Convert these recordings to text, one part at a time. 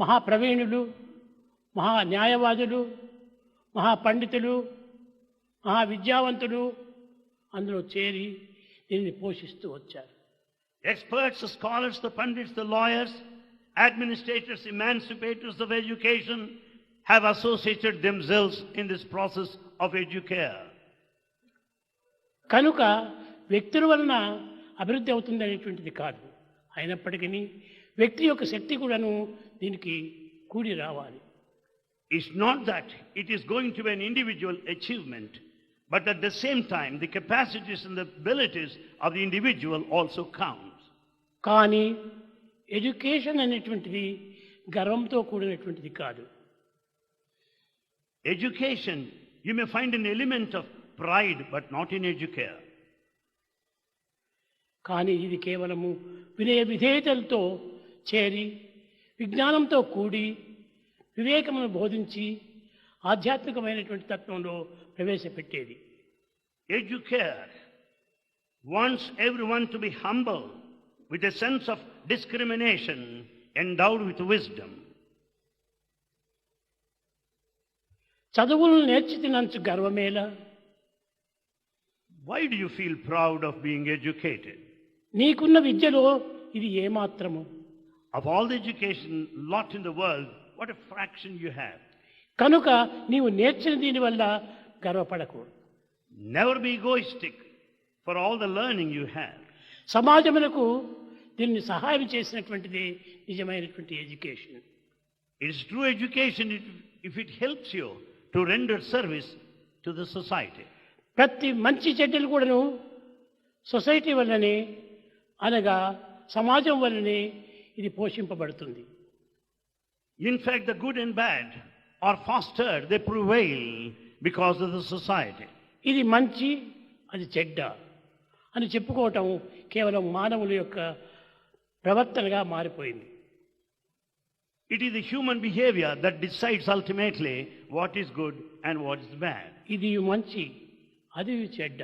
మహాప్రవీణులు, మహా న్యాయవాదులు, మహాపండితులు, మహావిద్యావంతులు అందులో చేరి దీన్ని పోషిస్తూ వచ్చారు. Experts, the scholars, the pundits, the lawyers, administrators, emancipators of education have associated themselves in this process of educare. కనుక వ్యక్తుల వలన అభివృద్ధి అవుతుంది అనేటువంటిది కాదు. అయినప్పటికీ వ్యక్తి యొక్క శక్తి కూడాను దీనికి కూడి రావాలి. It's not that it is going to be an individual achievement, but at the same time the capacities and the abilities of the individual also count. కానీ ఎడ్యుకేషన్ అనేటువంటిది గర్వంతో కూడినటువంటిది కాదు. Education, you may find an element of pride, but not in educare. కానీ ఇది కేవలము వినయ విధేయతలతో చేరి విజ్ఞానంతో కూడి వివేకమును బోధించి ఆధ్యాత్మికమైనటువంటి తత్వంలో ప్రవేశపెట్టేది. Educare wants everyone to be humble, with a sense of discrimination, endowed with wisdom. చదువులను నేర్చితినంచు గర్వమేలా? Why do you feel proud of being educated? నీకున్న విద్యలో ఇది ఏమాత్రము? Of all the education lot in the world, what a fraction you have. కనుక నీవు నేర్చిన దీనివల్ల గర్వపడకూడదు. Never be egoistic for all the learning you have. సమాజమునకు దీన్ని సహాయం చేసినటువంటిది నిజమైనటువంటి education. It is true education if it helps you to render service to the society. ప్రతి మంచి చెడ్డలు కూడాను సొసైటీ వల్లనే అనగా సమాజం వల్లనే ఇది పోషింపబడుతుంది. In fact, the good and bad are fostered, they prevail because of the society. ఇది మంచి, అది చెడ్డ అని చెప్పుకోవటం కేవలం మానవుల యొక్క ప్రవర్తనగా మారిపోయింది. It is the human behavior that decides ultimately what is good and what is bad. ఇది మంచి, అది చెడ్డ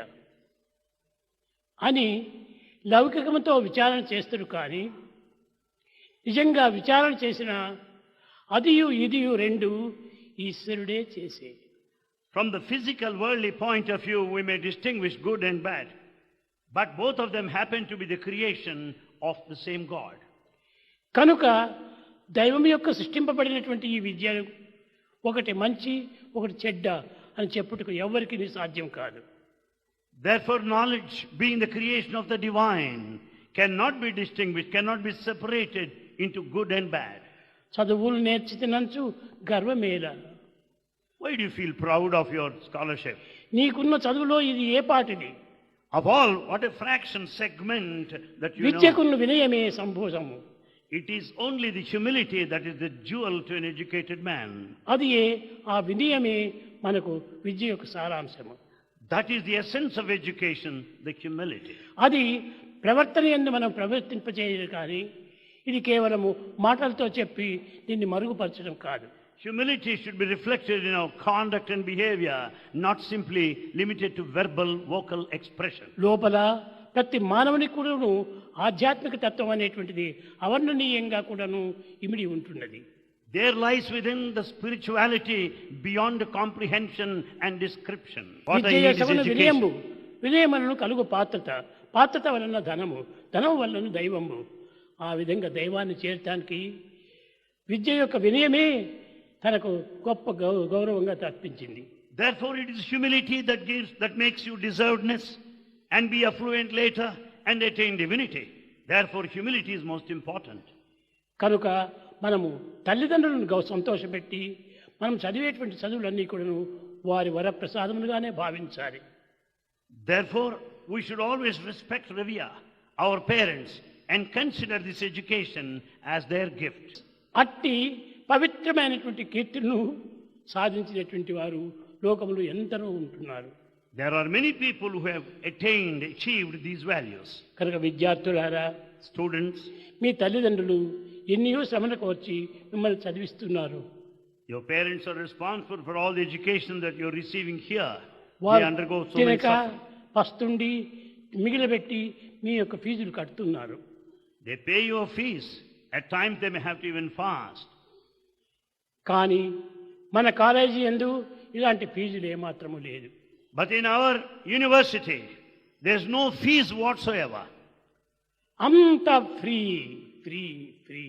అని లౌకికంతో విచారణ చేస్తారు. కానీ నిజంగా విచారణ చేసిన అదియు ఇదియు రెండు ఈశ్వరుడే చేసే. From the physical worldly point of view, we may distinguish good and bad, but both of them happen to be the creation of the same God. కనుక దైవం యొక్క సృష్టింపబడినటువంటి ఈ విద్య ఒకటి మంచి, ఒకటి చెడ్డ అని చెప్పుటకు ఎవరికి సాధ్యం కాదు. Therefore, knowledge, being the creation of the divine, cannot be distinguished, cannot be separated into good and bad. చదువులు నేర్చితినంచు గర్వమేలా? Why do you feel proud of your scholarship? నీకున్న చదువులో ఇది ఏ పాటిది? Of all, what a fraction segment that you know. విద్యకున్న వినయమే సంభూషము. It is only the humility that is the jewel to an educated man. అది ఆ వినయమే మనకు విద్య యొక్క సారాంశము. That is the essence of education, the humility. అది ప్రవర్తన యందు మనం ప్రవర్తింపచేయదు కానీ ఇది కేవలము మాటలతో చెప్పి దీన్ని మరుగుపరచడం కాదు. Humility should be reflected in our conduct and behavior, not simply limited to verbal, vocal expression. లోపల ప్రతి మానవునికి కూడాను ఆధ్యాత్మిక తత్వం అనేటువంటిది అవర్ణనీయంగా కూడాను ఇమిడి ఉంటున్నది. There lies within the spirituality beyond comprehension and description. What I need is education. వినయములను కలుగు పాత్రత, పాత్రత వలన ధనము, ధనం వలన దైవము. ఆ విధంగా దైవాన్ని చేరటానికి విద్య యొక్క వినయమే తనకు గొప్ప గౌరవంగా తప్పించింది. Therefore, it is humility that makes you deservedness and be affluent later and attain divinity. Therefore, humility is most important. కనుక మనము తల్లిదండ్రులను సంతోషపెట్టి మనం చదివేటువంటి చదువులన్నీ కూడాను వారి వరప్రసాదములుగానే భావించాలి. Therefore, we should always respect, revere our parents and consider this education as their gift. అట్టి పవిత్రమైనటువంటి కీర్తిను సాధించినటువంటి వారు లోకములో ఎందరో ఉంటున్నారు. There are many people who have achieved these values. కనుక విద్యార్థులారా, students, మీ తల్లిదండ్రులు ఎన్నో శ్రమలకు వచ్చి మిమ్మల్ని చదివిస్తున్నారు. Your parents are responsible for all the education that you are receiving here. They undergo so much suffering. పస్తుండి మిగిలిపెట్టి మీ యొక్క ఫీజులు కడుతున్నారు. They pay your fees. At times they may have to even fast. కానీ మన కాలేజీ యందు ఇలాంటి ఫీజులు ఏమాత్రము లేదు. But in our university, there is no fees whatsoever. అంతా free free free.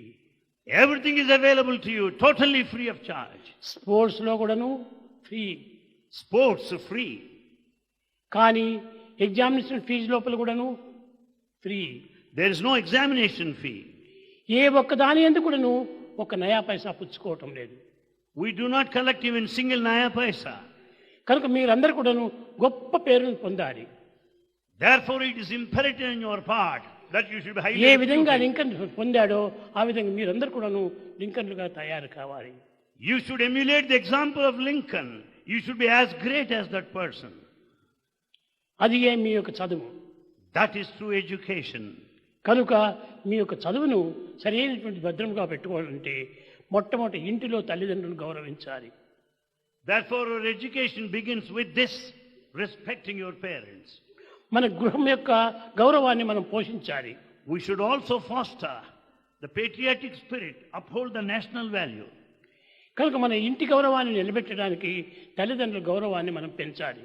Everything is available to you, totally free of charge. Sports లో కూడాను ఫ్రీ. Sports are free. కానీ ఎగ్జామినేషన్ ఫీజు లోపల కూడాను free. There is no examination fee. ఏ ఒక్క దాని ఎందుకు కూడాను ఒక నయా పైసా పుచ్చుకోవటం లేదు. We do not collect even single naya paisa. కనుక మీరందరూ కూడాను గొప్ప పేరును పొందాలి. Therefore it is imperative in your part that you should be highly ఏ విధంగా reputed. లింకన్ పొందాడో ఆ విధంగా మీరందరూ కూడాను లింకన్లుగా తయారు కావాలి. You should emulate the example of Lincoln. You should be as great as that person. అది ఏ మీ యొక్క చదువు. That is true education. కనుక మీ యొక్క చదువును సరైనటువంటి భద్రంగా పెట్టుకోవాలంటే మొట్టమొదటి ఇంటిలో తల్లిదండ్రులను గౌరవించాలి. Therefore our education begins with this, respecting your parents. మన గృహం యొక్క గౌరవాన్ని మనం పోషించాలి. We should also foster the patriotic spirit, uphold the national value. కనుక మన ఇంటి గౌరవాన్ని నిలబెట్టడానికి తల్లిదండ్రుల గౌరవాన్ని మనం పెంచాలి.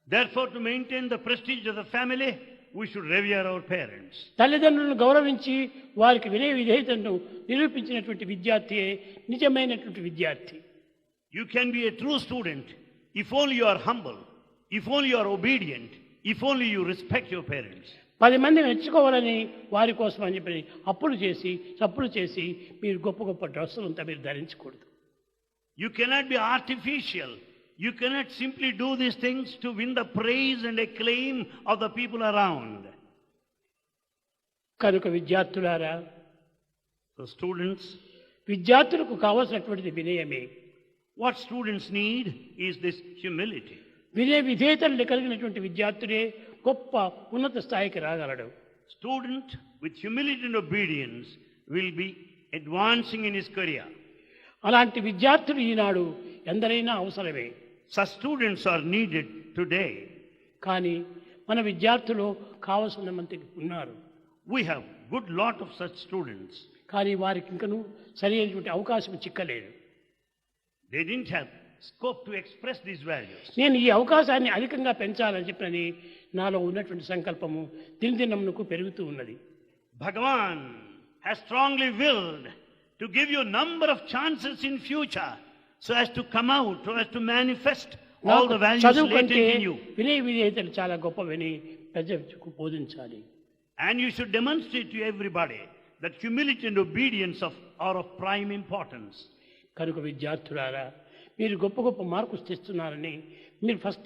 Therefore, to maintain the prestige of the family, we should revere our parents. తల్లిదండ్రులను గౌరవించి వారికి వినయ విధేయతను నిరూపించినటువంటి విద్యార్థియే నిజమైనటువంటి విద్యార్థి. You can be a true student if only you are humble, if only you are obedient, if only you respect your parents. 10 మంది మెచ్చుకోవాలని వారి కోసం అని చెప్పి అప్పులు చేసి చప్పులు చేసి మీరు గొప్ప గొప్ప డ్రెస్సులంతా మీరు ధరించకూడదు. You cannot be artificial. You cannot simply do these things to win the praise and acclaim of the people around. కనుక విద్యార్థులారా, So students, విద్యార్థులకు కావాల్సినటువంటిది వినయమే. what students need is this humility. వినయ విధేయతలు కలిగినటువంటి విద్యార్థులే గొప్ప ఉన్నత స్థాయికి రాగలడు. Student with humility and obedience will be advancing in his career. అలాంటి విద్యార్థులు ఈనాడు ఎందరైనా అవసరమే. Such students are needed today. కానీ మన విద్యార్థులు కావలసిన మంది ఉన్నారు. We have good lot of such students. కానీ వారికి ఇంకను సరైనటువంటి అవకాశం చిక్కలేదు. They didn't have scope to express these values. నేను ఈ అవకాశాన్ని అధికంగా పెంచాలని చెప్పని నాలో ఉన్నటువంటి సంకల్పము దినదినమునకు పెరుగుతూ ఉన్నది. Bhagavan has strongly willed to give you a number of chances in future so as to come out, so as to manifest all the values చదువు latent కంటే in you. వినయ విధేయతలు చాలా గొప్పవని ప్రజలకు బోధించాలి. And you should demonstrate to everybody that humility and obedience are of prime importance. కనుక విద్యార్థులారా, మీరు గొప్ప గొప్ప మార్కులు తెస్తున్నారని మీరు ఫస్ట్